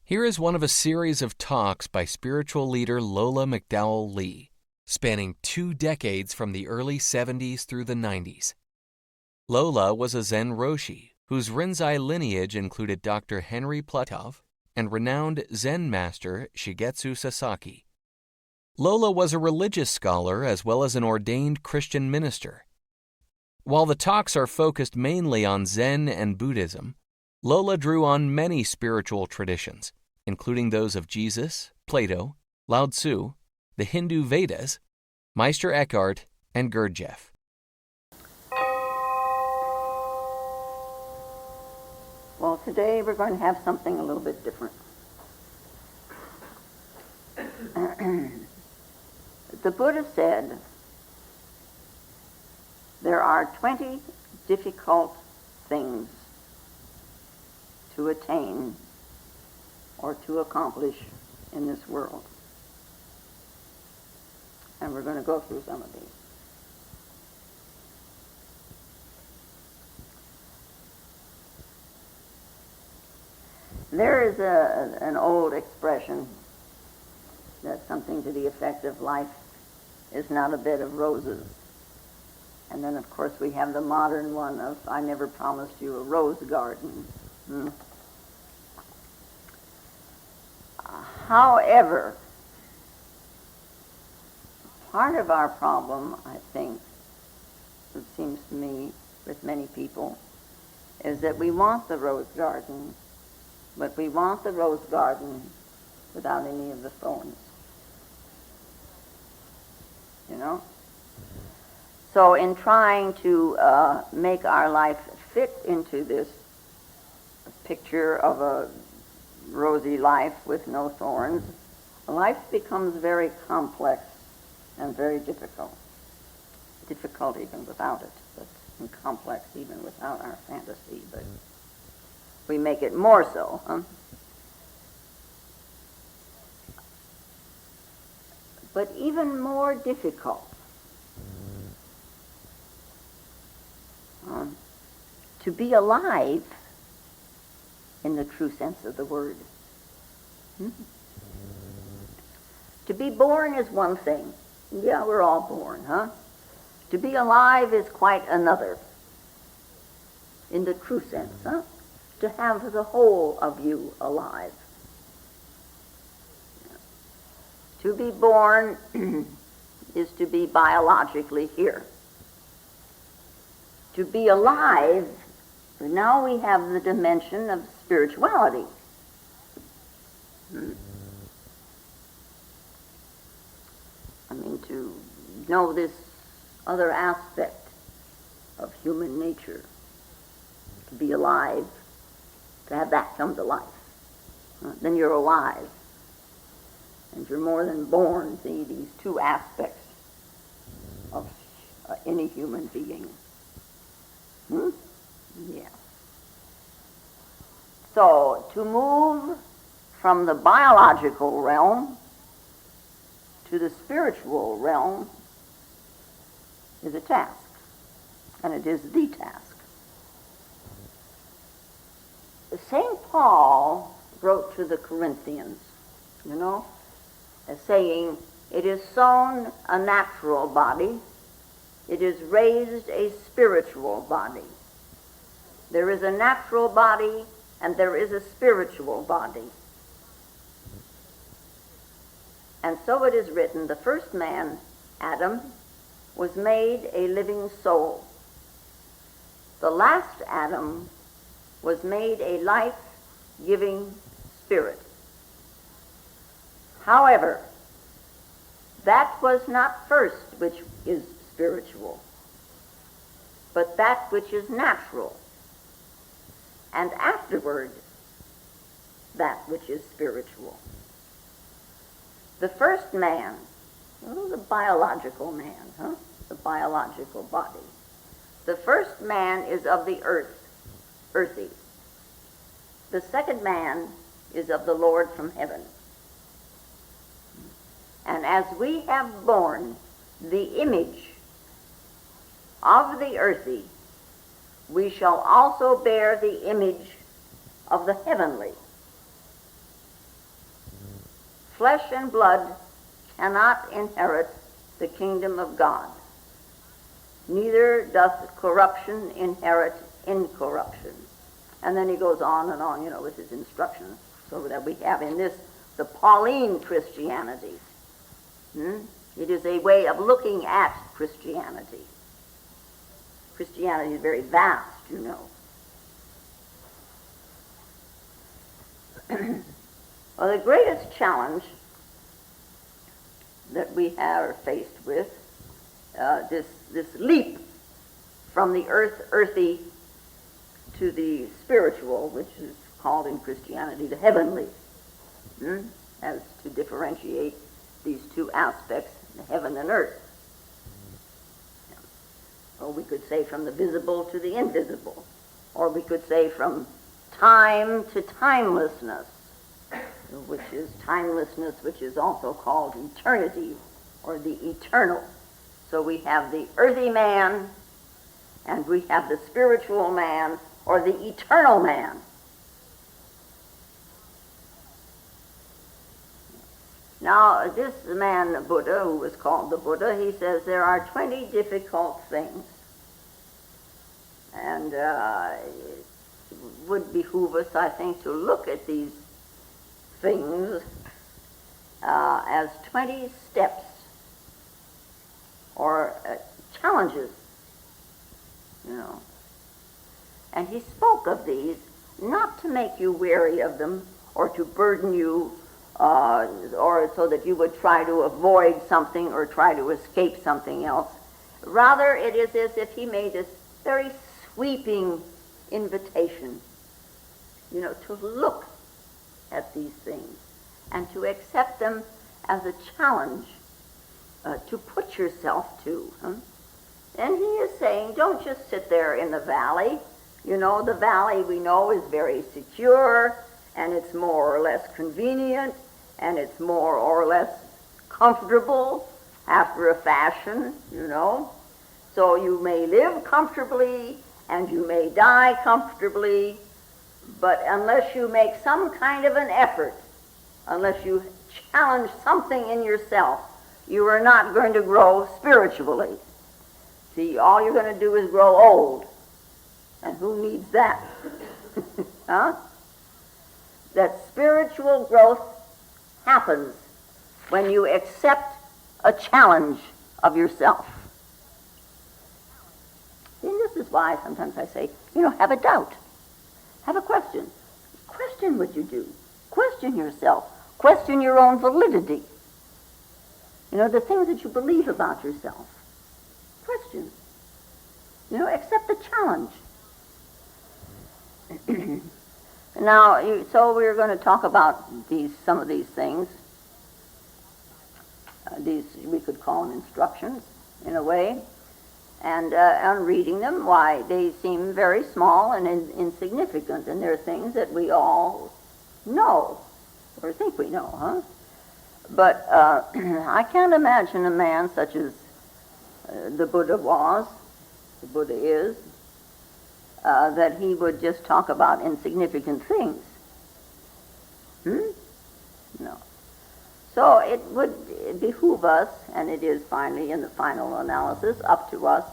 Here is one of a series of talks by spiritual leader Lola McDowell Lee, spanning 2 decades from the early 70s through the 90s. Lola was a Zen Roshi, whose Rinzai lineage included Dr. Henry Platov and renowned Zen master Shigetsu Sasaki. Lola was a religious scholar as well as an ordained Christian minister. While the talks are focused mainly on Zen and Buddhism, Lola drew on many spiritual traditions, including those of Jesus, Plato, Lao Tzu, the Hindu Vedas, Meister Eckhart, and Gurdjieff. Well, today we're going to have something a little bit different. The Buddha said there are 20 difficult things to attain or to accomplish in this world. And we're going to go through some of these. There is an old expression that's something to the effect of life is not a bed of roses. And then, of course, we have the modern one of I never promised you a rose garden. However, part of our problem, I think, it seems to me, with many people, is that we want the rose garden, but we want the rose garden without any of the thorns. You know? So in trying to make our life fit into this picture of a rosy life with no thorns, life becomes very complex and very difficult. Difficult even without it, but complex even without our fantasy, but we make it more so, huh? But even more difficult to be alive in the true sense of the word. To be born is one thing. Yeah, we're all born, huh? To be alive is quite another. In the true sense, huh? To have the whole of you alive. To be born is to be biologically here. To be alive, now we have the dimension of spirituality. I mean, to know this other aspect of human nature, to be alive, to have that come to life. Then you're alive. And you're more than born, see, these two aspects of any human being. Yeah. So, to move from the biological realm to the spiritual realm is a task, and it is the task. St. Paul wrote to the Corinthians, you know, saying, it is sown a natural body, it is raised a spiritual body. There is a natural body and there is a spiritual body. And so it is written, the first man, Adam, was made a living soul. The last Adam was made a life-giving spirit. However, that was not first which is spiritual, but that which is natural, and afterward that which is spiritual. The first man, the biological man, the biological body. The first man is of the earth, earthy. The second man is of the Lord from heaven. And as we have borne the image of the earthy, we shall also bear the image of the heavenly. flesh and blood cannot inherit the kingdom of God. Neither doth corruption inherit incorruption. And then he goes on and on, with his instructions, so that we have in this the Pauline Christianity. It is a way of looking at Christianity. Christianity is very vast, Well, the greatest challenge that we are faced with, this leap from the earthy to the spiritual, which is called in Christianity the heavenly, as to differentiate these two aspects, the heaven and earth. Or we could say from the visible to the invisible, or we could say from time to timelessness, which is also called eternity, or the eternal. So we have the earthy man, and we have the spiritual man, or the eternal man. Now, this man, Buddha, who was called the Buddha, he says there are 20 difficult things. And it would behoove us, I think, to look at these things as 20 steps or challenges, And he spoke of these not to make you weary of them or to burden you or so that you would try to avoid something or try to escape something else. Rather, it is as if he made this very sweeping invitation, to look at these things and to accept them as a challenge to put yourself to. And he is saying, don't just sit there in the valley. The valley we know is very secure, and it's more or less convenient, and it's more or less comfortable after a fashion, So you may live comfortably, and you may die comfortably, but unless you make some kind of an effort, unless you challenge something in yourself, you are not going to grow spiritually. See, all you're going to do is grow old. And who needs that? That spiritual growth happens when you accept a challenge of yourself. And this is why sometimes I say, have a doubt. Have a question. Question what you do. Question yourself. Question your own validity. The things that you believe about yourself. Question. Accept the challenge. Now, so we're going to talk about some of these things. These we could call them instructions, in a way. And on reading them, why, they seem very small and insignificant, and they're things that we all know, or think we know, But I can't imagine a man such as the Buddha is, that he would just talk about insignificant things. No. So it would behoove us, and it is finally in the final analysis up to us,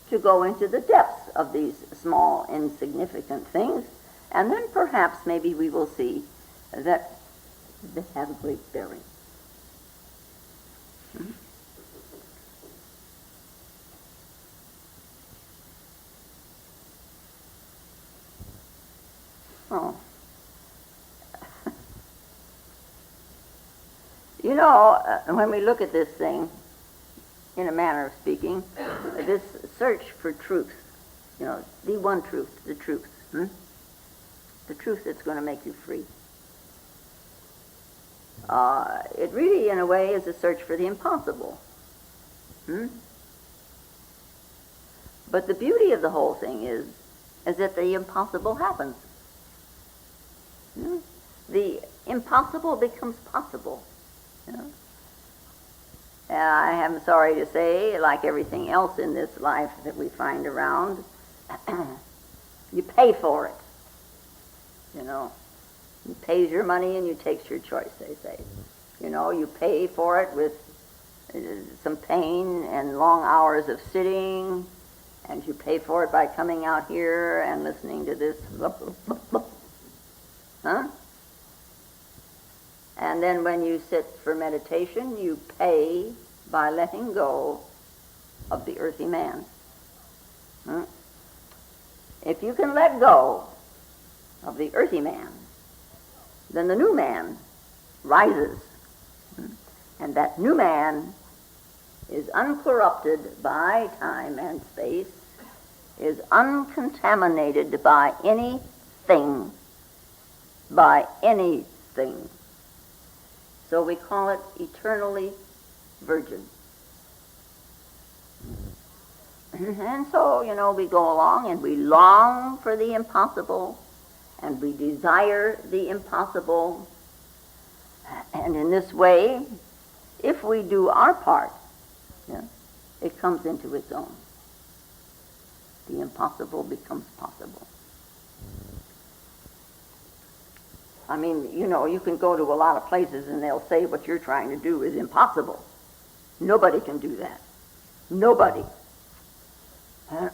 to go into the depths of these small, insignificant things, and then perhaps maybe we will see that they have a great bearing. Oh. When we look at this thing, in a manner of speaking, this search for truth, the one truth, the truth, the truth that's going to make you free. It really, in a way, is a search for the impossible. But the beauty of the whole thing is that the impossible happens. The impossible becomes possible. I am sorry to say, like everything else in this life that we find around, you pay for it. You pays your money and you takes your choice, they say. You pay for it with some pain and long hours of sitting, and you pay for it by coming out here and listening to this. Huh? And then when you sit for meditation, you pay by letting go of the earthy man. Hmm? If you can let go of the earthy man, then the new man rises. And that new man is uncorrupted by time and space, is uncontaminated by anything. So we call it eternally virgin. And so, we go along and we long for the impossible, and we desire the impossible. And in this way, if we do our part, it comes into its own. The impossible becomes possible. I mean, you can go to a lot of places and they'll say what you're trying to do is impossible. Nobody can do that. Nobody. I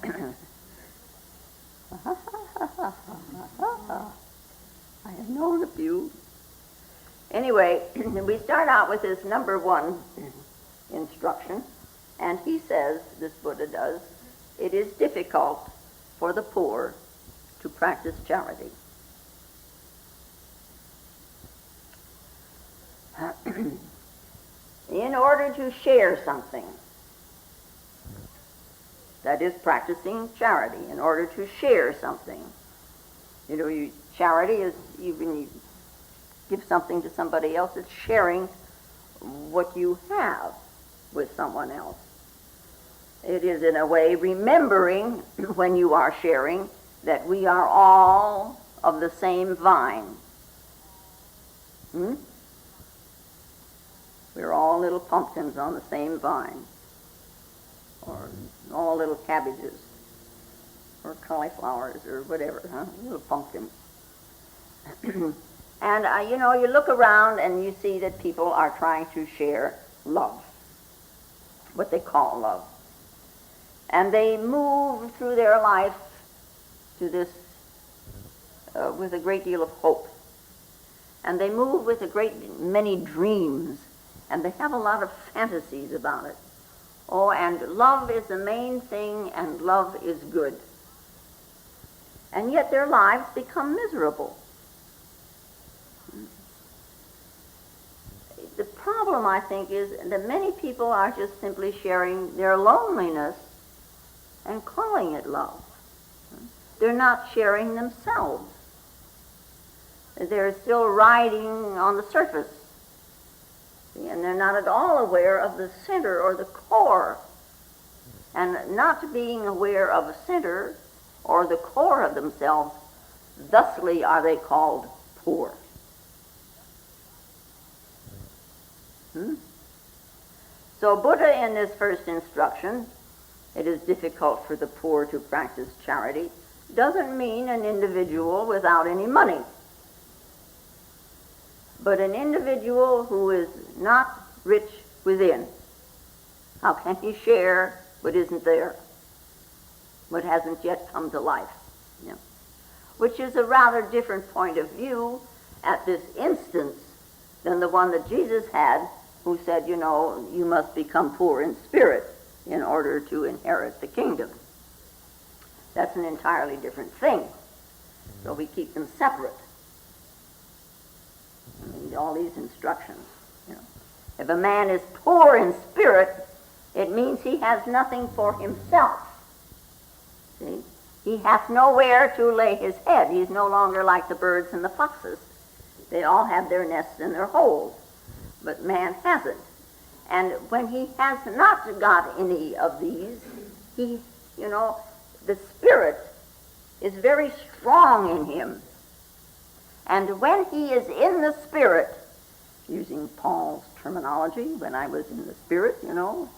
have known a few. Anyway, we start out with this number 1 instruction, and he says, this Buddha does, it is difficult for the poor to practice charity. In order to share something, that is practicing charity, in order to share something. Charity is, when you give something to somebody else, it's sharing what you have with someone else. It is, in a way, remembering when you are sharing that we are all of the same vine. We're all little pumpkins on the same vine, or all little cabbages, or cauliflowers, or whatever, little pumpkins. And, you look around and you see that people are trying to share love, what they call love. And they move through their life to this with a great deal of hope. And they move with a great many dreams, and they have a lot of fantasies about it. Oh, and love is the main thing, and love is good. And yet their lives become miserable. The problem, I think, is that many people are just simply sharing their loneliness and calling it love. They're not sharing themselves. They're still riding on the surface. And they're not at all aware of the center or the core. And not being aware of a center or the core of themselves, thusly are they called poor. So Buddha, in this first instruction, it is difficult for the poor to practice charity, doesn't mean an individual without any money, but an individual who is not rich within. How can he share what isn't there, what hasn't yet come to life? Which is a rather different point of view at this instance than the one that Jesus had, who said, you must become poor in spirit in order to inherit the kingdom. That's an entirely different thing. So we keep them separate. All these instructions. If a man is poor in spirit, it means he has nothing for himself. See? He hath nowhere to lay his head. He's no longer like the birds and the foxes. They all have their nests and their holes, but man hasn't. And when he has not got any of these, the spirit is very strong in him. And when he is in the spirit, using Paul's terminology, when I was in the spirit, then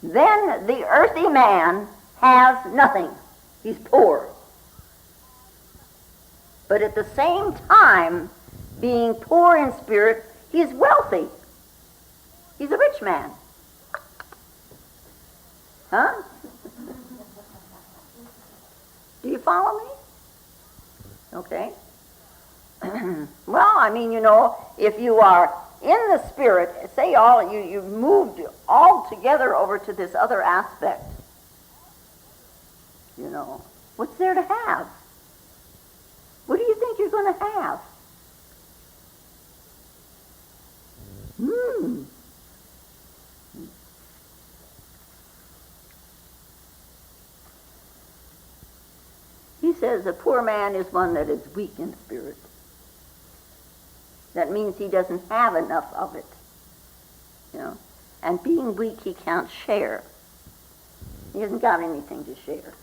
the earthy man has nothing. He's poor. But at the same time, being poor in spirit, he's wealthy. He's a rich man. Huh? Do you follow me? Okay. Well, I mean, if you are in the spirit, say you've moved all together over to this other aspect, what's there to have? What do you think you're going to have? He says a poor man is one that is weak in spirit. That means he doesn't have enough of it. And being weak, he can't share. He hasn't got anything to share.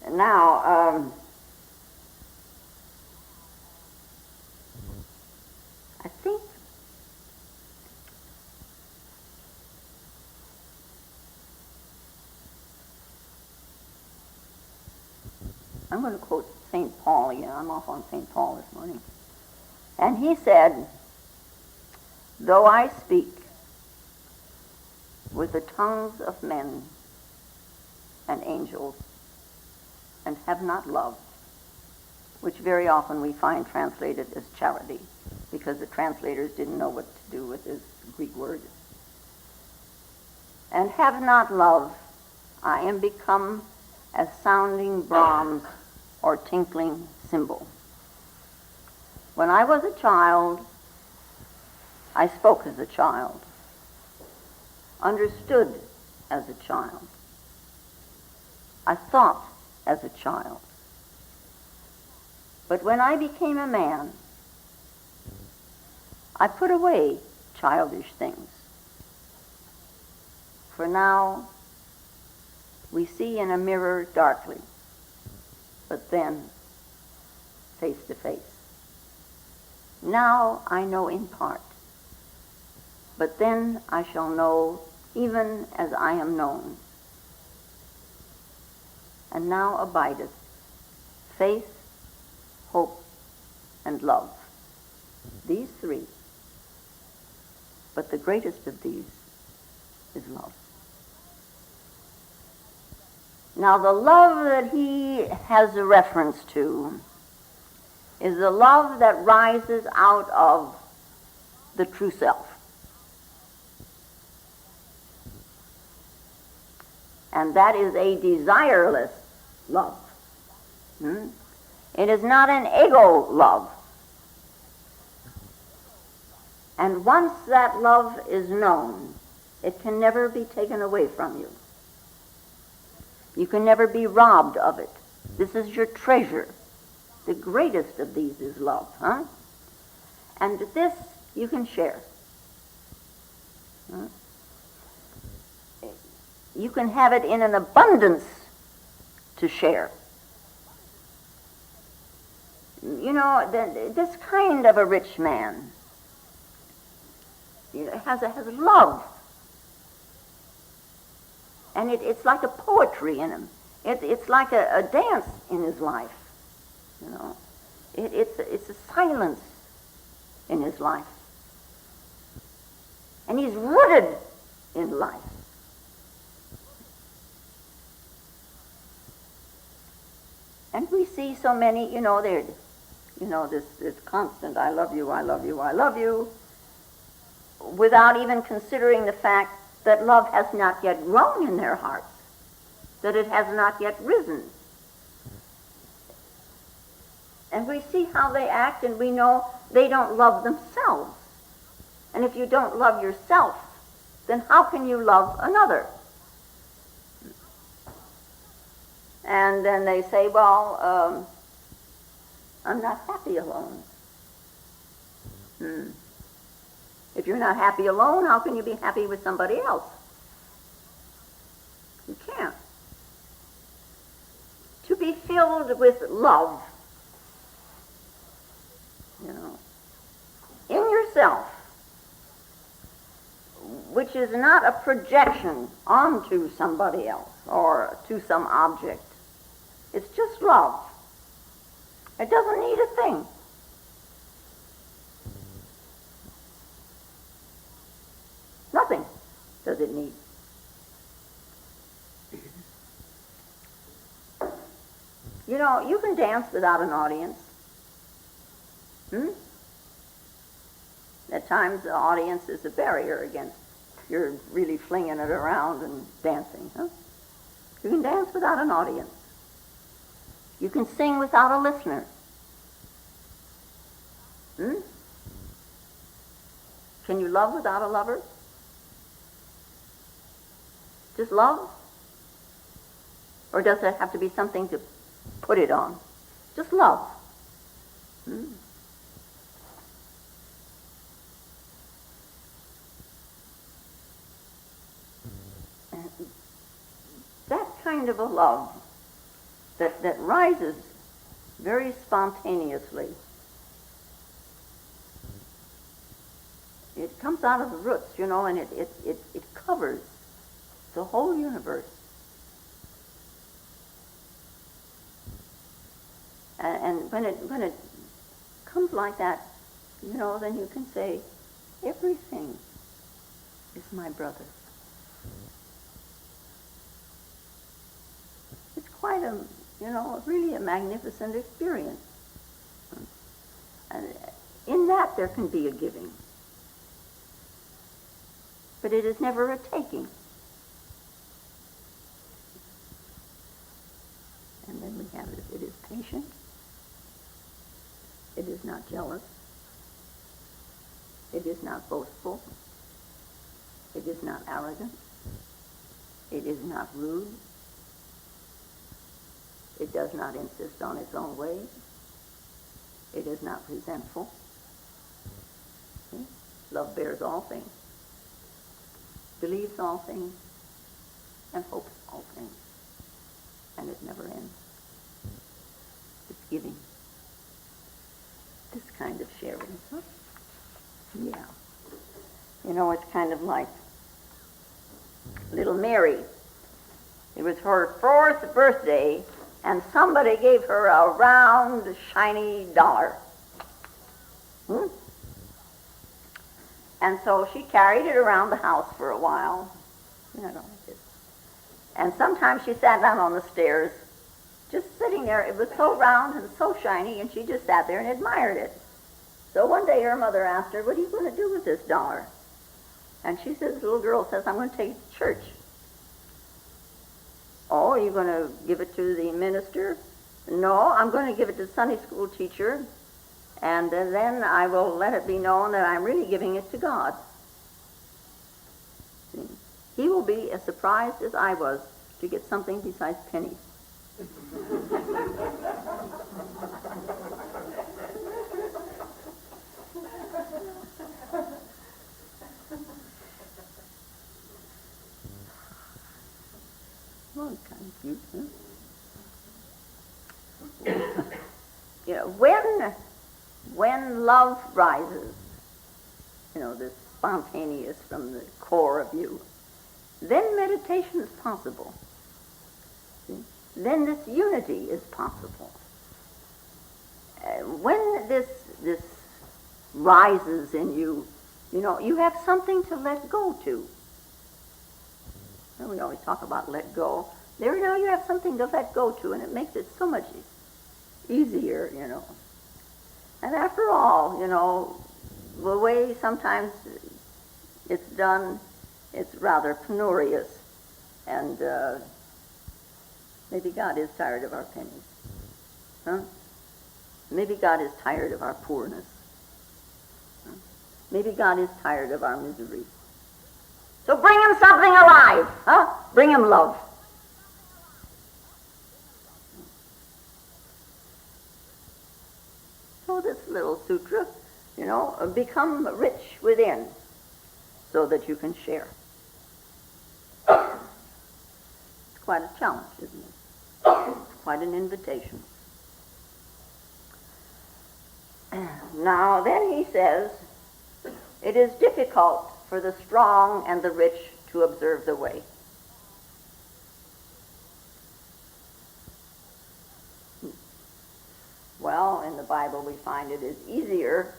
And now, I think I'm going to quote St. Paul again. I'm off on St. Paul this morning. And he said, though I speak with the tongues of men and angels and have not love, which very often we find translated as charity, because the translators didn't know what to do with this Greek word. And have not love, I am become as sounding bronze or tinkling cymbal. When I was a child, I spoke as a child, understood as a child. I thought as a child. But when I became a man, I put away childish things. For now, we see in a mirror darkly, but then face to face. Now I know in part, but then I shall know even as I am known. And now abideth faith, hope, and love. These three. But the greatest of these is love. Now the love that he has a reference to is the love that rises out of the true self. And that is a desireless love. It is not an ego love. And once that love is known, it can never be taken away from you. You can never be robbed of it. This is your treasure. The greatest of these is love, And this you can share. You can have it in an abundance to share. This kind of a rich man has love. And it's like a poetry in him. It's like a dance in his life. It's a silence in his life. And he's rooted in life. And we see so many, this constant, I love you, I love you, I love you, without even considering the fact that love has not yet grown in their hearts, that it has not yet risen. And we see how they act, and we know they don't love themselves. And if you don't love yourself, then how can you love another? And then they say, well, I'm not happy alone. If you're not happy alone, how can you be happy with somebody else? You can't. To be filled with love, in yourself, which is not a projection onto somebody else or to some object. It's just love. It doesn't need a thing. does it need? You know, you can dance without an audience. At times the audience is a barrier against you're really flinging it around and dancing. You can dance without an audience. You can sing without a listener. Can you love without a lover? Just love? Or does it have to be something to put it on? Just love. That kind of a love that rises very spontaneously. It comes out of the roots, you know, and it covers the whole universe. And when it comes like that, you know, then you can say, everything is my brother. It's quite a, you know, really a magnificent experience. And in that there can be a giving. But it is never a taking. And then we have it. It is patient. It is not jealous. It is not boastful. It is not arrogant. It is not rude. It does not insist on its own way. It is not resentful. Love bears all things, believes all things, and hopes all things. And it never ends. It's giving. This kind of sharing. Yeah. You know, it's kind of like little Mary. It was her 4th birthday, and somebody gave her a round, shiny dollar. And so she carried it around the house for a while. You know, like this. And sometimes she sat down on the stairs, just sitting there. It was so round and so shiny, and she just sat there and admired it. So one day her mother asked her, what are you going to do with this dollar? And she says, the little girl says, I'm going to take it to church. Oh, are you going to give it to the minister? No, I'm going to give it to the Sunday school teacher, and then I will let it be known that I'm really giving it to God. See? He will be as surprised as I was to get something besides pennies. Well, it's kind of cute, huh? You know, when love rises, you know, this spontaneous from the core of you, then meditation is possible. See? Then this unity is possible. When this rises in you, you know, you have something to let go to. And we always talk about let go. There now you have something to let go to, and it makes it so much easier, you know. And after all, you know, the way sometimes it's done, it's rather penurious. And maybe God is tired of our pennies. Huh? Maybe God is tired of our poorness. Huh? Maybe God is tired of our misery. So bring him something alive. Huh? Bring him love. So this little sutra, you know, become rich within so that you can share. It's quite a challenge, isn't it? It's quite an invitation. Now, then he says, it is difficult for the strong and the rich to observe the way. Well, in the Bible we find it is easier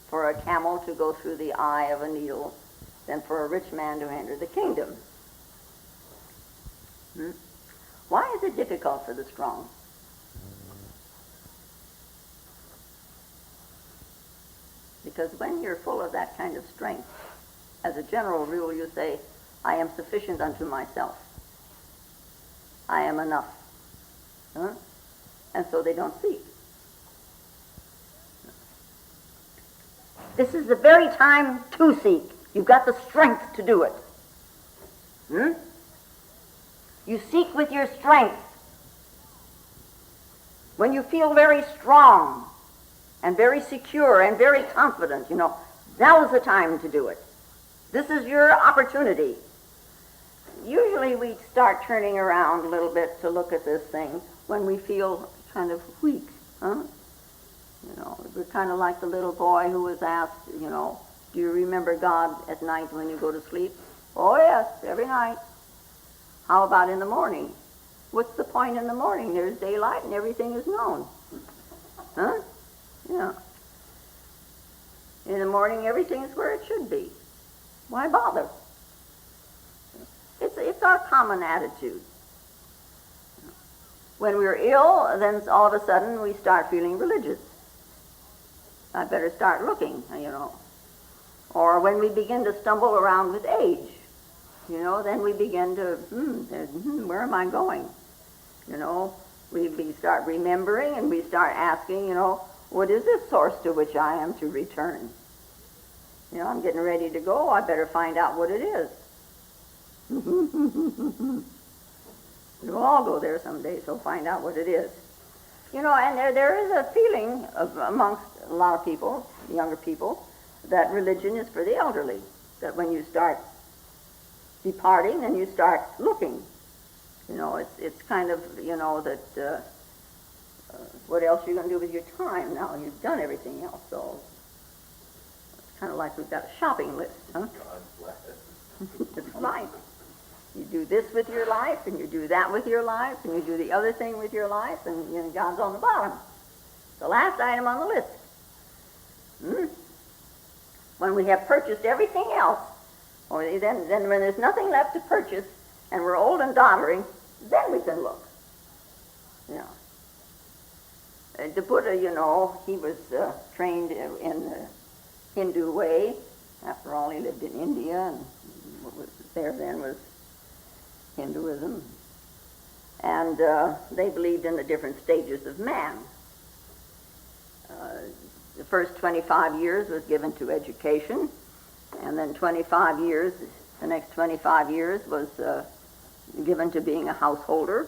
for a camel to go through the eye of a needle than for a rich man to enter the kingdom. Why is it difficult for the strong? Because when you're full of that kind of strength, as a general rule, you say, I am sufficient unto myself. I am enough. And so they don't seek. This is the very time to seek. You've got the strength to do it. You seek with your strength. When you feel very strong and very secure and very confident, now's the time to do it. This is your opportunity. Usually we start turning around a little bit to look at this thing when we feel kind of weak. We're kind of like the little boy who was asked, do you remember God at night when you go to sleep? Oh, yes, every night. How about in the morning? What's the point in the morning? There's daylight and everything is known. Yeah. In the morning, everything is where it should be. Why bother? It's our common attitude. When we're ill, then all of a sudden we start feeling religious. I better start looking, Or when we begin to stumble around with age, then we begin to, where am I going? We start remembering and we start asking, what is this source to which I am to return? I'm getting ready to go. I better find out what it is. We'll all go there someday, so find out what it is. And there is a feeling amongst a lot of people, younger people, that religion is for the elderly. That when you start departing, then you start looking. It's kind of, that what else are you going to do with your time now? You've done everything else, so it's kind of like we've got a shopping list, huh? It's life. You do this with your life, and you do that with your life, and you do the other thing with your life, and God's on the bottom. The last item on the list. When we have purchased everything else, or then when there's nothing left to purchase, and we're old and doddering, then we can look. The Buddha, he was trained in the Hindu way. After all, he lived in India, and what was there then was Hinduism. And they believed in the different stages of man. The first 25 years was given to education, and then 25 years, the next 25 years was given to being a householder.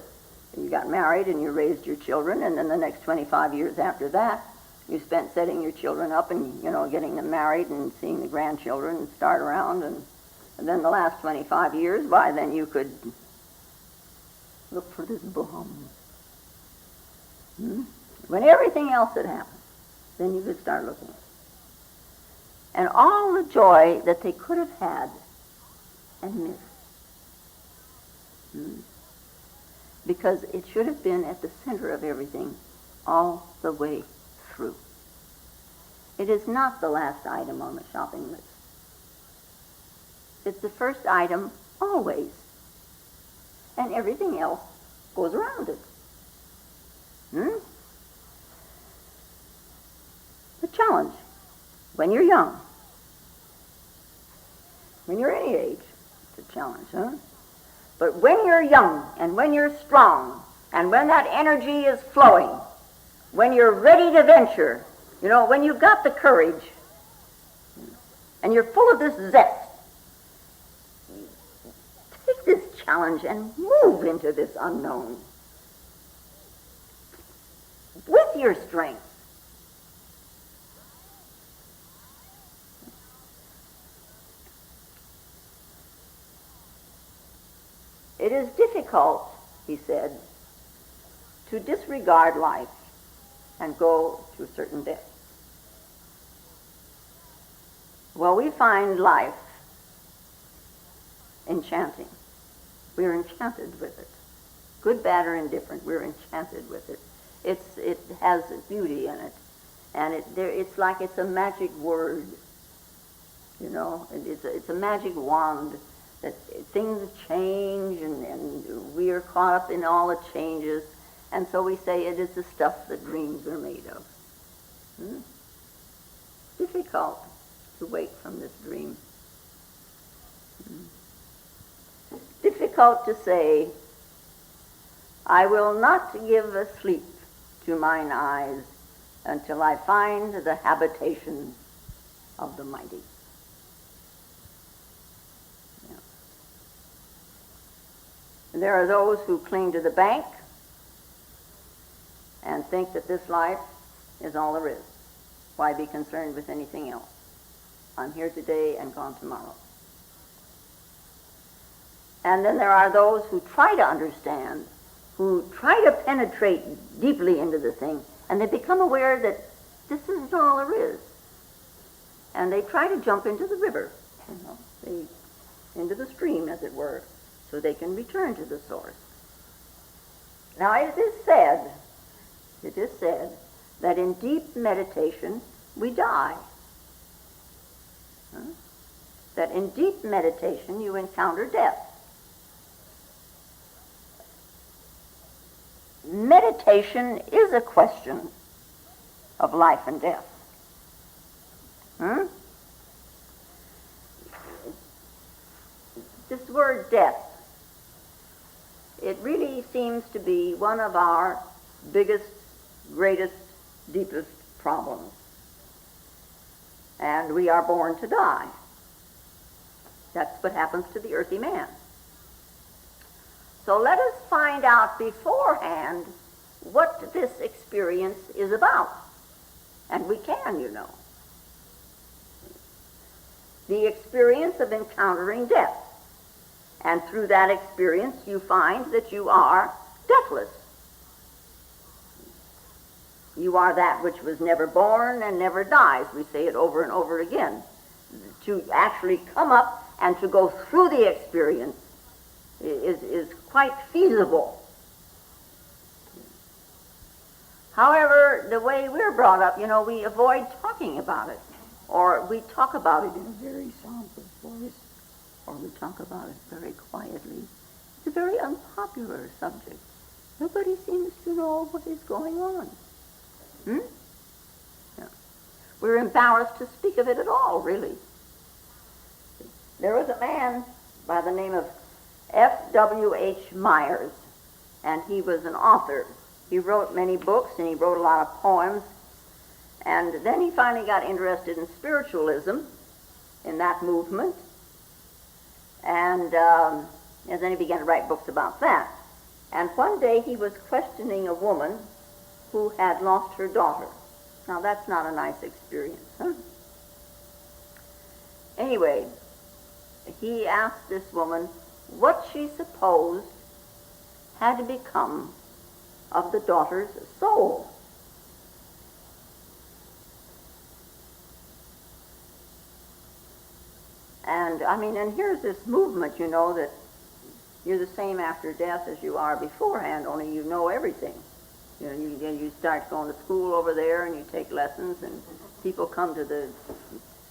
You got married and you raised your children, and then the next 25 years after that, you spent setting your children up and, getting them married and seeing the grandchildren and start around. And then the last 25 years, why, then you could look for this bomb. When everything else had happened, then you could start looking. And all the joy that they could have had and missed. Because it should have been at the center of everything all the way through. It is not the last item on the shopping list. It's the first item always. And everything else goes around it. The challenge, when you're young, when you're any age, it's a challenge, But when you're young, and when you're strong, and when that energy is flowing, when you're ready to venture, when you've got the courage, and you're full of this zest, take this challenge and move into this unknown with your strength. It is difficult, he said, to disregard life and go to a certain death. Well, we find life enchanting. We're enchanted with it. Good, bad, or indifferent, we're enchanted with it. It has beauty in it. And it's like it's a magic word. You know, it's a magic wand that things change and we are caught up in all the changes. And so we say it is the stuff that dreams are made of. Difficult to wake from this dream. Difficult to say, I will not give a sleep to mine eyes until I find the habitation of the mighty. Yeah. There are those who cling to the bank and think that this life is all there is. Why be concerned with anything else? I'm here today and gone tomorrow. And then there are those who try to understand, who try to penetrate deeply into the thing, and they become aware that this isn't all there is. And they try to jump into the river, into the stream, as it were, so they can return to the source. Now it is said that in deep meditation we die. That in deep meditation you encounter death. Meditation is a question of life and death. This word death, it really seems to be one of our biggest, greatest, deepest problems. And we are born to die. That's what happens to the earthy man. So let us find out beforehand what this experience is about. And we can, you know. The experience of encountering death. And through that experience you find that you are deathless. You are that which was never born and never dies. We say it over and over again. To actually come up and to go through the experience is quite feasible. However, the way we're brought up, we avoid talking about it. Or we talk about it in a very somber voice. Or we talk about it very quietly. It's a very unpopular subject. Nobody seems to know what is going on. Yeah. We're embarrassed to speak of it at all, really. There was a man by the name of F.W.H. Myers, and he was an author. He wrote many books, and he wrote a lot of poems. And then he finally got interested in spiritualism, in that movement. And then he began to write books about that. And one day he was questioning a woman who had lost her daughter. Now that's not a nice experience, huh? Anyway, he asked this woman what she supposed had become of the daughter's soul. And here's this movement, that you're the same after death as you are beforehand, only you know everything. You start going to school over there and you take lessons, and people come to the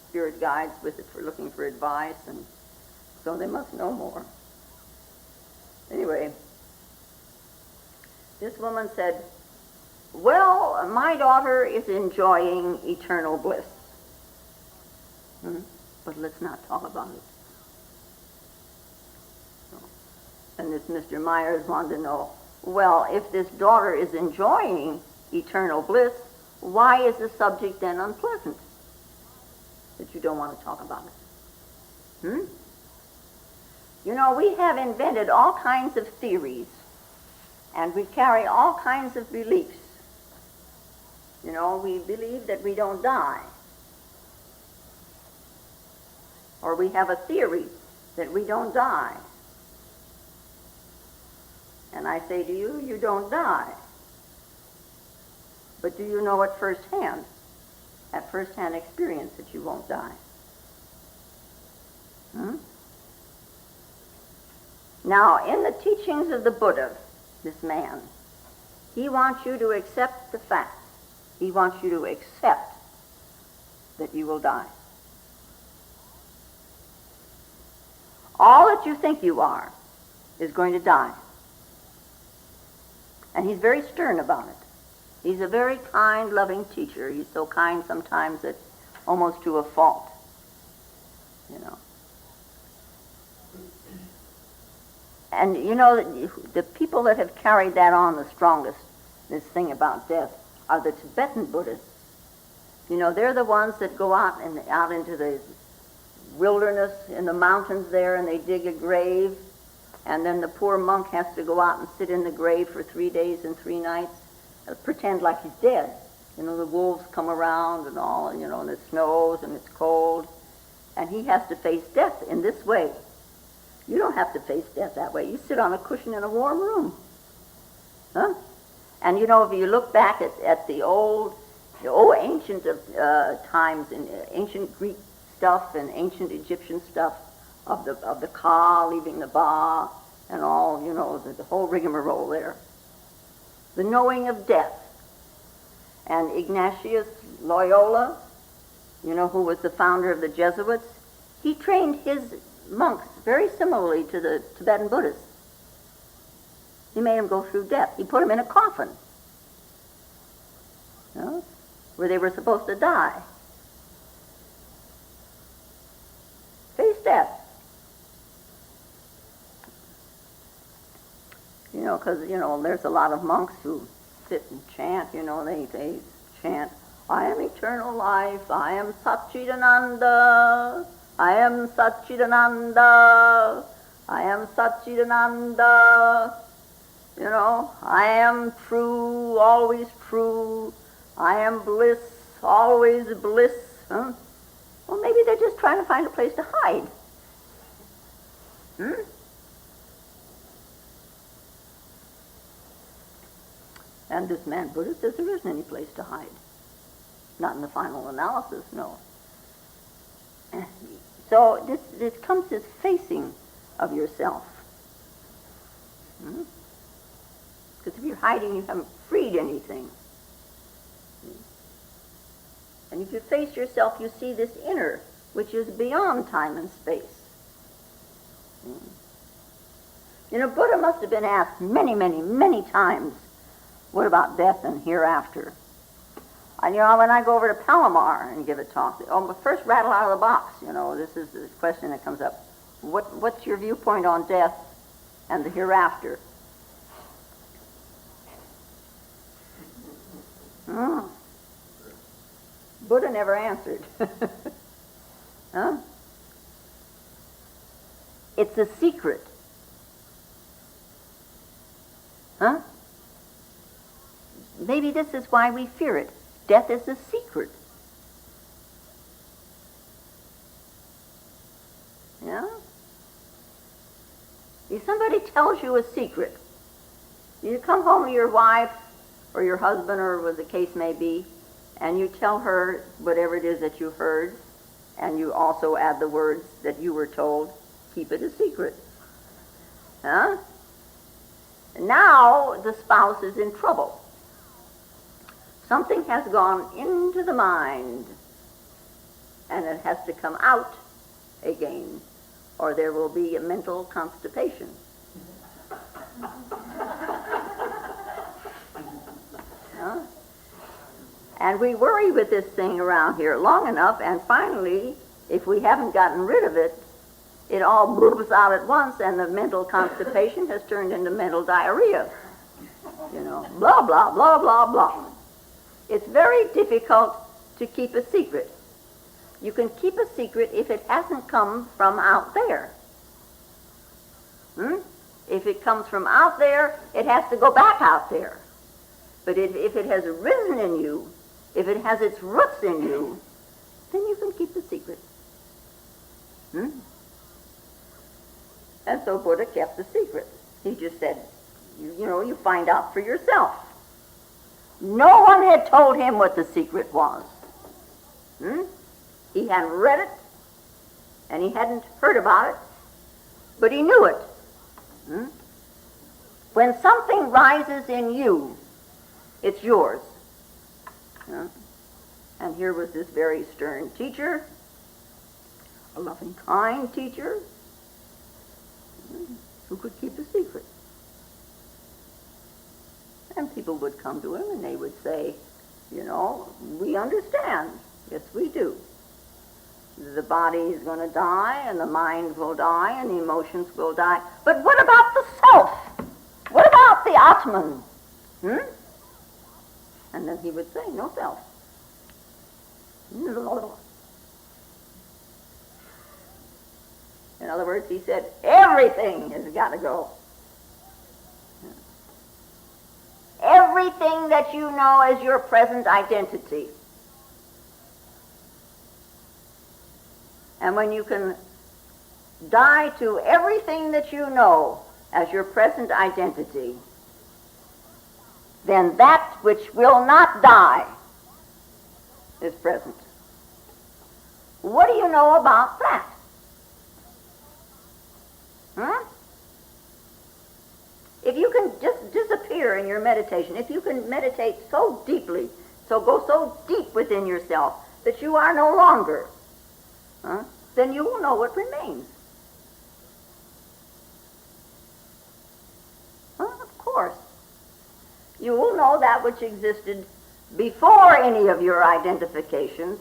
spirit guides for looking for advice, and so they must know more. Anyway, this woman said, well, my daughter is enjoying eternal bliss. But let's not talk about it. And this Mr. Myers wanted to know, well, if this daughter is enjoying eternal bliss, why is the subject then unpleasant? That you don't want to talk about it. We have invented all kinds of theories, and we carry all kinds of beliefs. We believe that we don't die. Or we have a theory that we don't die. And I say to you, you don't die. But do you know at first-hand experience, that you won't die? Now, in the teachings of the Buddha, this man, he wants you to accept the fact. He wants you to accept that you will die. All that you think you are is going to die. And he's very stern about it. He's a very kind, loving teacher. He's so kind sometimes that almost to a fault, you know. And you know, the people that have carried that on the strongest, this thing about death, are the Tibetan Buddhists. You know, they're the ones that go out into the wilderness in the mountains there, and they dig a grave, and then the poor monk has to go out and sit in the grave for 3 days and 3 nights, and pretend like he's dead. You know, the wolves come around and all, you know, and it snows and it's cold, and he has to face death in this way. You don't have to face death that way. You sit on a cushion in a warm room. Huh? And you know, if you look back at the old ancient times, in ancient Greek stuff and ancient Egyptian stuff of the ka leaving the ba and all, you know, the whole rigmarole there. The knowing of death. And Ignatius Loyola, you know, who was the founder of the Jesuits, he trained his monks very similarly to the Tibetan Buddhists. He made them go through death. He put them in a coffin, you know, where they were supposed to die. Face death. You know, because, you know, there's a lot of monks who sit and chant, you know, they chant, I am eternal life, I am Satchidananda, I am Satchidananda, I am Satchidananda, you know, I am true, always true, I am bliss, always bliss. Huh? Well, maybe they're just trying to find a place to hide. And this man Buddha says there isn't any place to hide. Not in the final analysis, no. So this comes as facing of yourself. Because if you're hiding, you haven't freed anything. And if you face yourself, you see this inner, which is beyond time and space. You know, Buddha must have been asked many, many, many times, what about death and hereafter? And you know, when I go over to Palomar and give a talk, but first rattle out of the box, you know, this is the question that comes up. What's your viewpoint on death and the hereafter? Buddha never answered. Huh? It's a secret. Huh? Maybe this is why we fear it. Death is a secret. Yeah? If somebody tells you a secret, you come home to your wife or your husband or what the case may be, and you tell her whatever it is that you heard, and you also add the words that you were told, keep it a secret. Huh? Now the spouse is in trouble. Something has gone into the mind, and it has to come out again, or there will be a mental constipation. Huh? And we worry with this thing around here long enough, and finally, if we haven't gotten rid of it, it all bloops out at once, and the mental constipation has turned into mental diarrhea. You know, blah, blah, blah, blah, blah. It's very difficult to keep a secret. You can keep a secret if it hasn't come from out there. If it comes from out there, it has to go back out there. But if it has arisen in you, if it has its roots in you, then you can keep the secret. And so Buddha kept the secret. He just said, you know, you find out for yourself. No one had told him what the secret was. He hadn't read it, and he hadn't heard about it, but he knew it. When something rises in you, it's yours. And here was this very stern teacher, a loving, kind teacher, who could keep a secret. And people would come to him and they would say, we understand. Yes, we do. The body is going to die, and the mind will die, and the emotions will die. But what about the self? What about the Atman? And then he would say, no self. In other words, he said, everything has got to go. Everything that you know as your present identity. And when you can die to everything that you know as your present identity, then that which will not die is present. What do you know about that? If you can just disappear in your meditation, if you can meditate so deeply, go so deep within yourself that you are no longer, then you will know what remains. Of course. You will know that which existed before any of your identifications,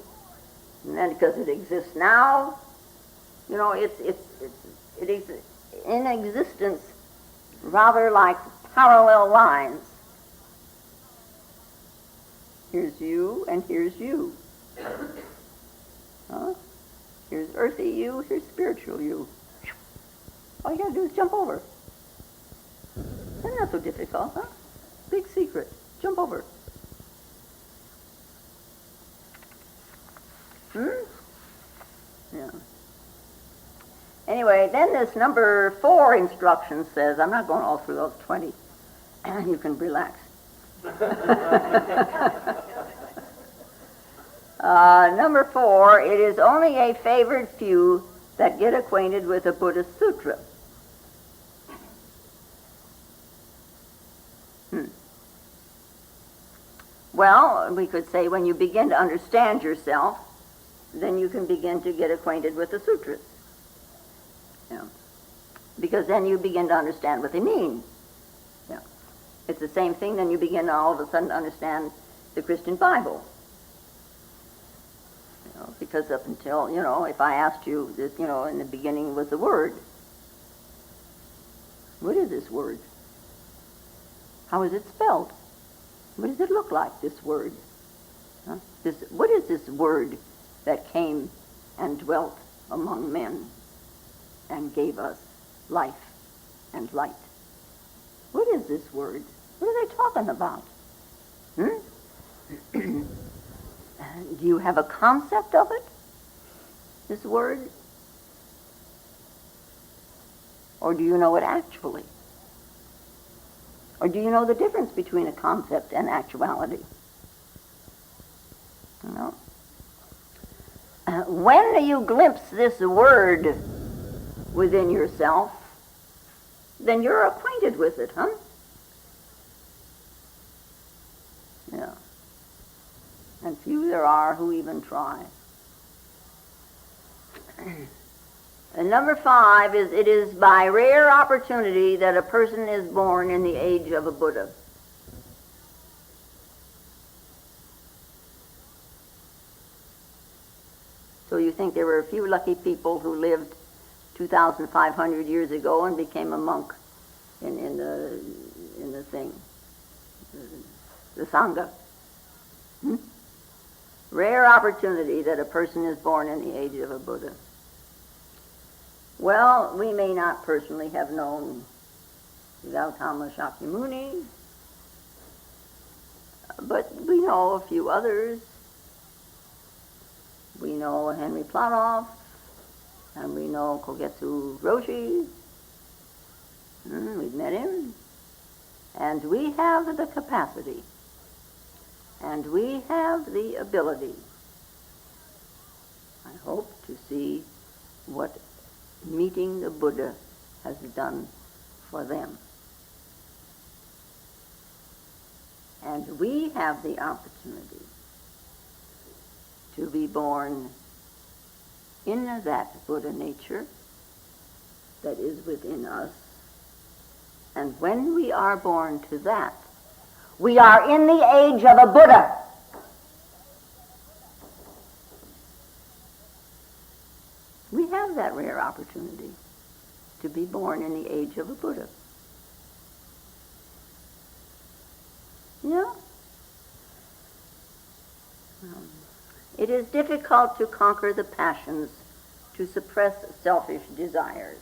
and then because it exists now, it is in existence rather like parallel lines. Here's you and here's you. Here's earthy you, here's spiritual you. All you gotta do is jump over. Isn't that so difficult, huh? Big secret. Jump over. Yeah. Anyway, then this number 4 instruction says, I'm not going all through those 20. You can relax. Number 4, it is only a favored few that get acquainted with the Buddhist Sutra. Well, we could say when you begin to understand yourself, then you can begin to get acquainted with the sutras. Because then you begin to understand what they mean. It's the same thing, then you begin to all of a sudden understand the Christian Bible. Because up until, if I asked you this, in the beginning was the Word. What is this word? How is it spelled? What does it look like, this word? What is this word that came and dwelt among men and gave us life and light? What is this word? What are they talking about? Do you have a concept of it, this word? Or do you know it actually? Or do you know the difference between a concept and actuality? When you glimpse this word within yourself, then you're acquainted with it, Yeah. And few there are who even try. And number 5 is, it is by rare opportunity that a person is born in the age of a Buddha. So you think there were a few lucky people who lived 2,500 years ago and became a monk in the thing, the Sangha. Rare opportunity that a person is born in the age of a Buddha. Well, we may not personally have known Gautama Shakyamuni, but we know a few others. We know Henry Platoff, and we know Kogetsu Roshi. We've met him. And we have the capacity, and we have the ability, I hope, to see what meeting the Buddha has done for them. And we have the opportunity to be born in that Buddha nature that is within us. And when we are born to that, we are in the age of a Buddha. We have that rare opportunity to be born in the age of a Buddha. Yeah? It is difficult to conquer the passions, to suppress selfish desires.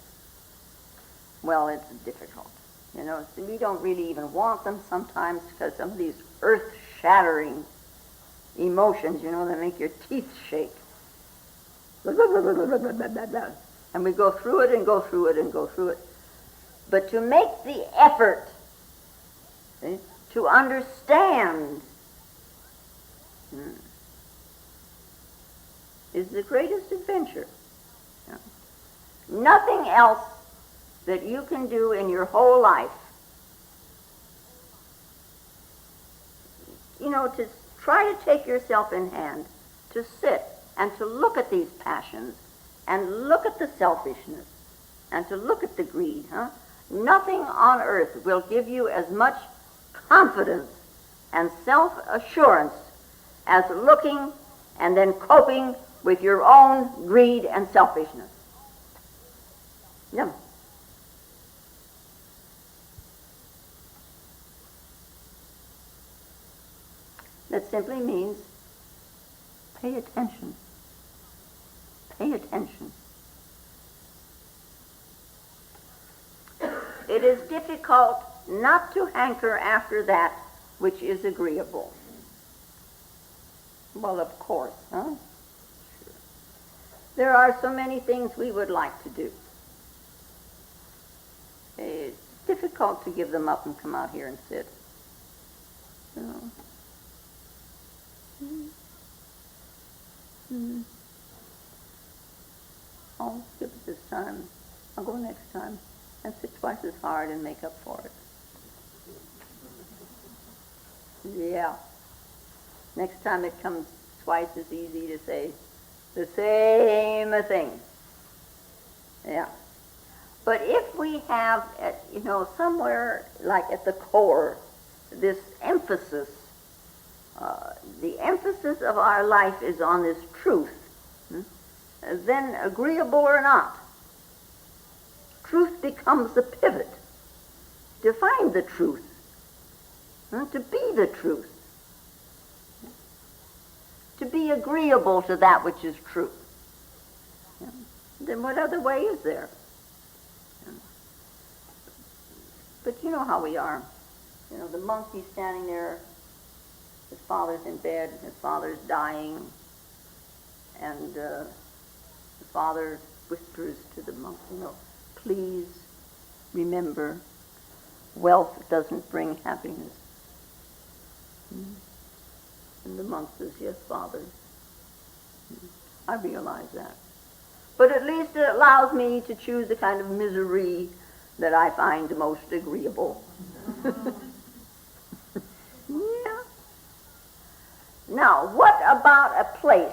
Well, it's difficult. We don't really even want them sometimes because some of these earth-shattering emotions, that make your teeth shake. And we go through it and go through it and go through it. But to make the effort, to understand, is the greatest adventure. Nothing else that you can do in your whole life, to try to take yourself in hand, to sit and to look at these passions, and look at the selfishness, and to look at the greed. Nothing on earth will give you as much confidence and self-assurance as looking and then coping with your own greed and selfishness. Yeah. That simply means pay attention. Pay attention. It is difficult not to hanker after that which is agreeable. Well, of course, Sure. There are so many things we would like to do. It's difficult to give them up and come out here and sit. I'll skip it this time. I'll go next time and sit twice as hard and make up for it. Yeah. Next time it comes twice as easy to say the same thing. Yeah. But if we have, somewhere like at the core, this emphasis, the emphasis of our life is on this truth, then agreeable or not, truth becomes the pivot. To find the truth, to be the truth, to be agreeable to that which is true. Then what other way is there? But you know how we are. The monk, he's standing there, his father's in bed, his father's dying, and the father whispers to the monk, please remember, wealth doesn't bring happiness. And the monk says, yes, Father, I realize that. But at least it allows me to choose the kind of misery that I find most agreeable. Yeah. Now, what about a place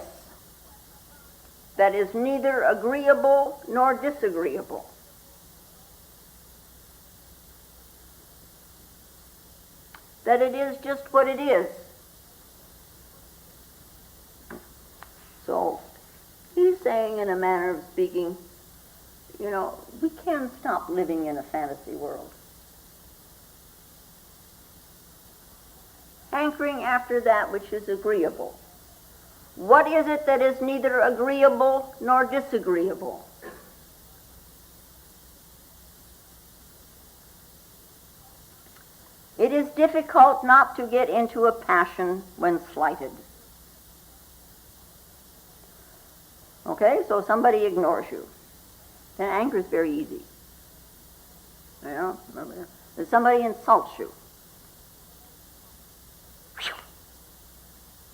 that is neither agreeable nor disagreeable? That it is just what it is. So, he's saying in a manner of speaking, we can't stop living in a fantasy world. Hankering after that which is agreeable. What is it that is neither agreeable nor disagreeable? It is difficult not to get into a passion when slighted. Okay, so somebody ignores you. Then anger is very easy. If somebody insults you,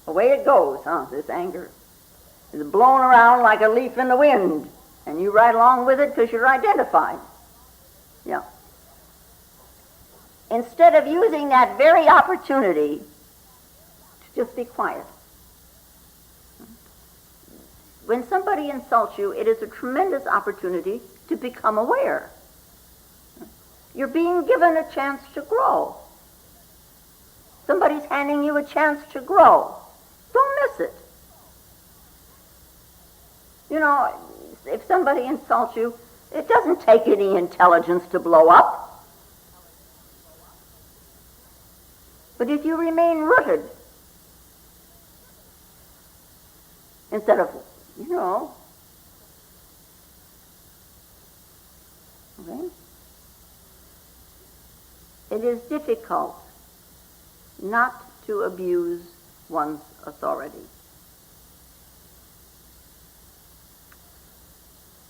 away it goes, this anger. It's blown around like a leaf in the wind, and you ride along with it because you're identified. Yeah. Instead of using that very opportunity to just be quiet. When somebody insults you, it is a tremendous opportunity to become aware. You're being given a chance to grow. Somebody's handing you a chance to grow. Don't miss it. You know, if somebody insults you, it doesn't take any intelligence to blow up. But if you remain rooted, instead of, okay, it is difficult not to abuse one's authority.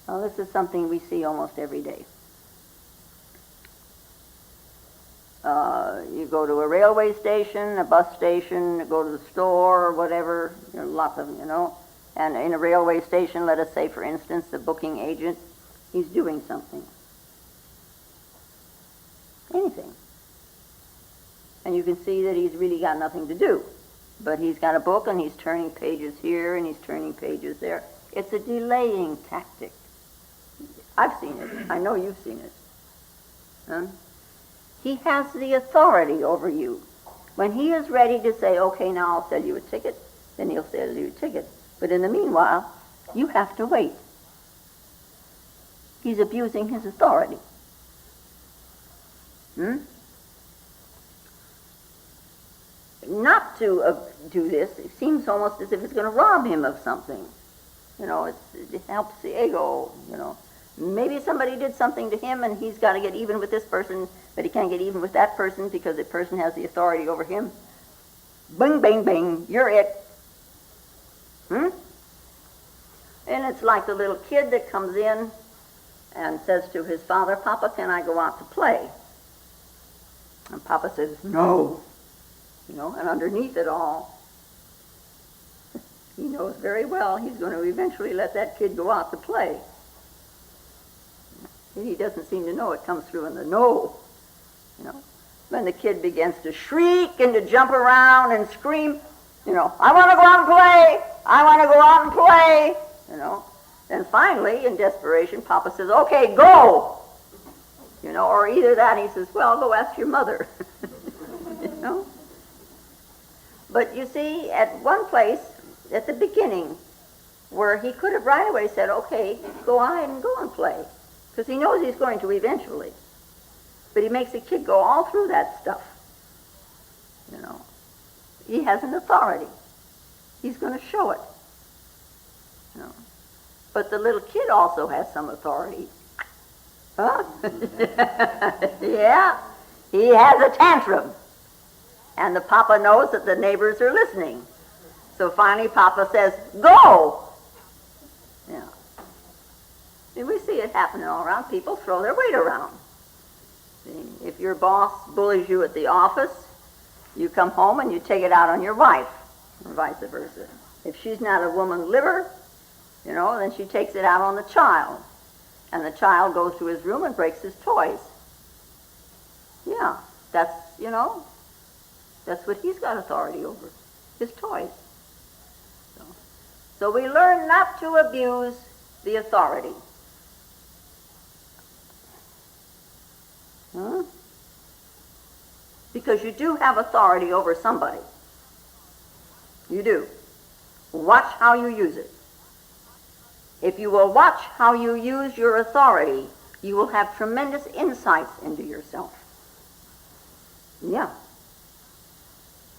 Now, this is something we see almost every day. You go to a railway station, a bus station, go to the store, or whatever, lots of them, and in a railway station, let us say, for instance, the booking agent, he's doing something. Anything. And you can see that he's really got nothing to do. But he's got a book, and he's turning pages here, and he's turning pages there. It's a delaying tactic. I've seen it. I know you've seen it. He has the authority over you. When he is ready to say, okay, now I'll sell you a ticket, then he'll sell you a ticket. But in the meanwhile, you have to wait. He's abusing his authority. Not to do this, it seems almost as if it's going to rob him of something. It helps the ego, Maybe somebody did something to him and he's got to get even with this person, but he can't get even with that person because the person has the authority over him. Bing, bing, bing, you're it. And it's like the little kid that comes in and says to his father, Papa, can I go out to play? And Papa says, no. And underneath it all, he knows very well he's going to eventually let that kid go out to play. He doesn't seem to know it comes through in the no. When the kid begins to shriek and to jump around and scream, I want to go out and play. I want to go out and play. Then finally, in desperation, Papa says, okay, go. Or either that, he says, well, go ask your mother. But you see, at one place, at the beginning, where he could have right away said, okay, go ahead and go and play. Because he knows he's going to eventually. But he makes the kid go all through that stuff. He has an authority. He's going to show it. But the little kid also has some authority. Huh? Yeah. He has a tantrum. And the Papa knows that the neighbors are listening. So finally Papa says, go! And we see it happening all around. People throw their weight around. See, if your boss bullies you at the office, you come home and you take it out on your wife, or vice versa. If she's not a woman liver, then she takes it out on the child. And the child goes to his room and breaks his toys. Yeah, that's what he's got authority over, his toys. So we learn not to abuse the authority. Because you do have authority over somebody. You do. Watch how you use it. If you will watch how you use your authority, you will have tremendous insights into yourself. Yeah.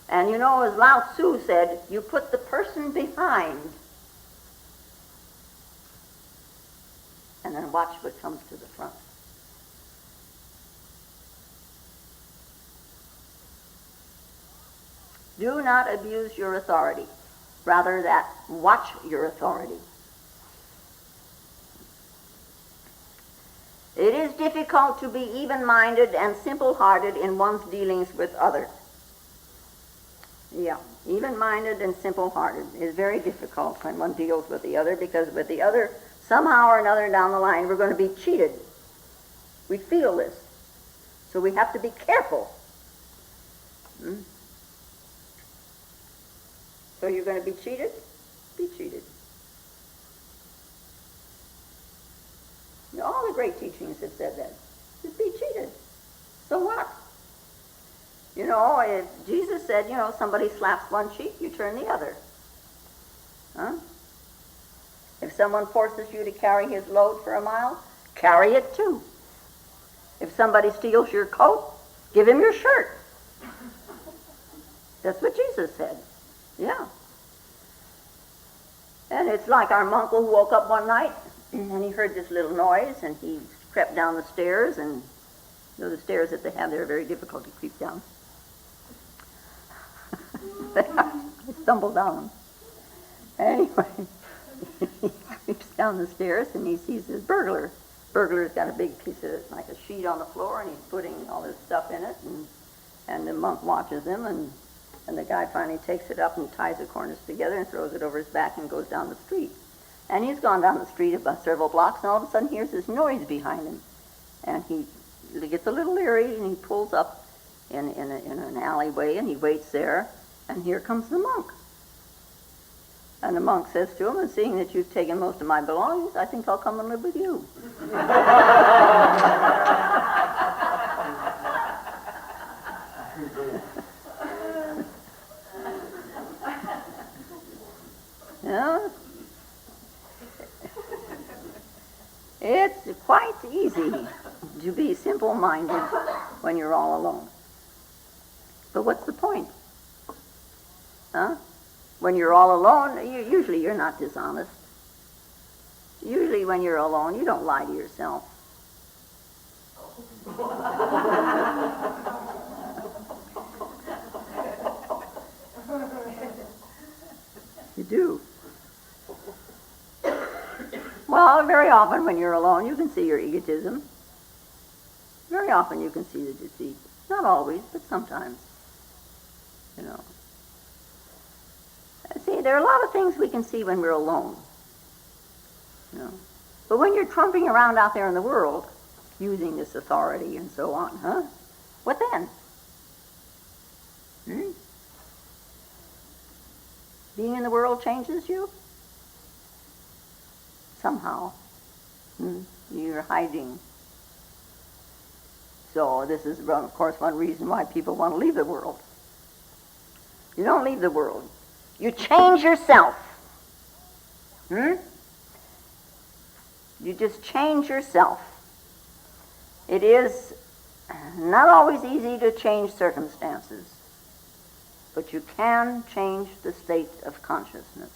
And as Lao Tzu said, you put the person behind and then watch what comes to the front. Do not abuse your authority. Rather that watch your authority. It is difficult to be even-minded and simple-hearted in one's dealings with others. Yeah, even-minded and simple-hearted is very difficult when one deals with the other, because with the other, somehow or another down the line, we're going to be cheated. We feel this. So we have to be careful. So you're going to be cheated? Be cheated. All they're great teachings have said that. Just be cheated. So what? You know, if Jesus said, you know, somebody slaps one cheek, you turn the other. Huh? If someone forces you to carry his load for a mile, carry it too. If somebody steals your coat, give him your shirt. That's what Jesus said. Yeah. And it's like our uncle who woke up one night and he heard this little noise and he crept down the stairs, and you know the stairs that they have there are very difficult to creep down. He stumbled down them. Anyway, he creeps down the stairs and he sees this burglar. Burglar's got a big piece of like a sheet on the floor and he's putting all this stuff in it, and the monk watches him, and the guy finally takes it up and ties the corners together and throws it over his back and goes down the street. And he's gone down the street about several blocks, and all of a sudden hears this noise behind him. And he gets a little leery, and he pulls up in an alleyway, and he waits there, and here comes the monk. And the monk says to him, seeing that you've taken most of my belongings, I think I'll come and live with you. You know? It's quite easy to be simple-minded when you're all alone. But what's the point? Huh? When you're all alone, usually you're not dishonest. Usually when you're alone, you don't lie to yourself. You do. Well, very often when you're alone, you can see your egotism. Very often you can see the deceit. Not always, but sometimes. You know. See, there are a lot of things we can see when we're alone. You know. But when you're trumping around out there in the world, using this authority and so on, huh? What then? Being in the world changes you? Somehow. You're hiding. So this is, of course, one reason why people want to leave the world. You don't leave the world. You change yourself. You just change yourself. It is not always easy to change circumstances, but you can change the state of consciousness.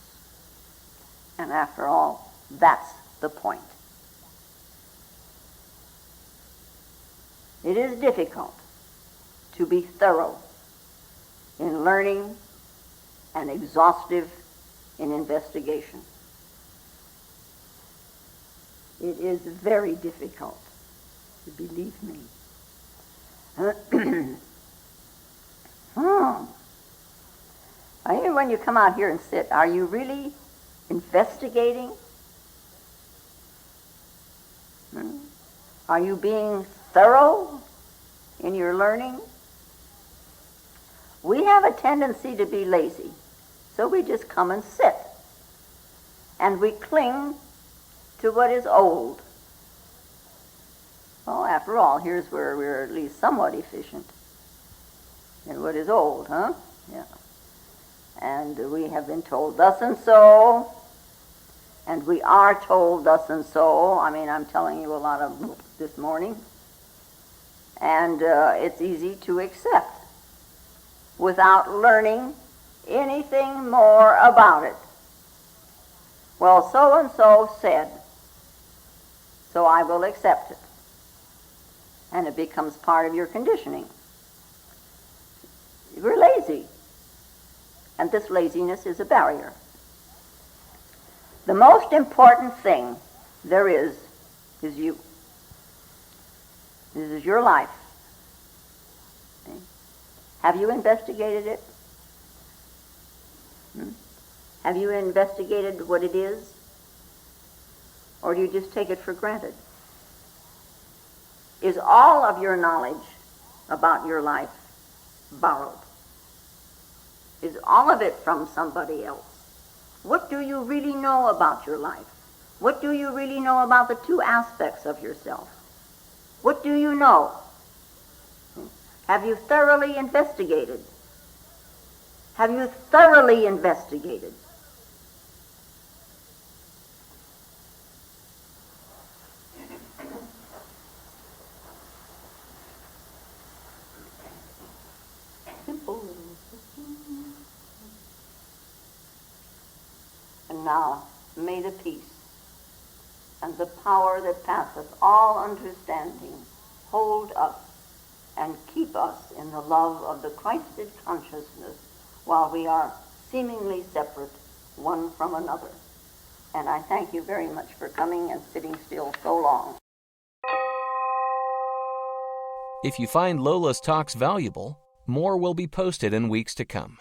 And after all, that's the point. It is difficult to be thorough in learning and exhaustive in investigation. It is very difficult, believe me. I mean, when you come out here and sit, are you really investigating? Are you being thorough in your learning? We have a tendency to be lazy, so we just come and sit. And we cling to what is old. Well, after all, here's where we're at least somewhat efficient in what is old, huh? Yeah. And we have been told thus and so, and we are told thus and so. I mean, I'm telling you a lot of this morning. And it's easy to accept without learning anything more about it. Well, so-and-so said, so I will accept it. And it becomes part of your conditioning. We're lazy. And this laziness is a barrier. The most important thing there is you. This is your life. Okay? Have you investigated it? Have you investigated what it is? Or do you just take it for granted? Is all of your knowledge about your life borrowed? Is all of it from somebody else? What do you really know about your life? What do you really know about the two aspects of yourself? What do you know? Have you thoroughly investigated? Have you thoroughly investigated? Simple little system. And now, may the peace and the power that passeth all understanding hold us and keep us in the love of the Christed consciousness while we are seemingly separate one from another. And I thank you very much for coming and sitting still so long. If you find Lola's talks valuable, more will be posted in weeks to come.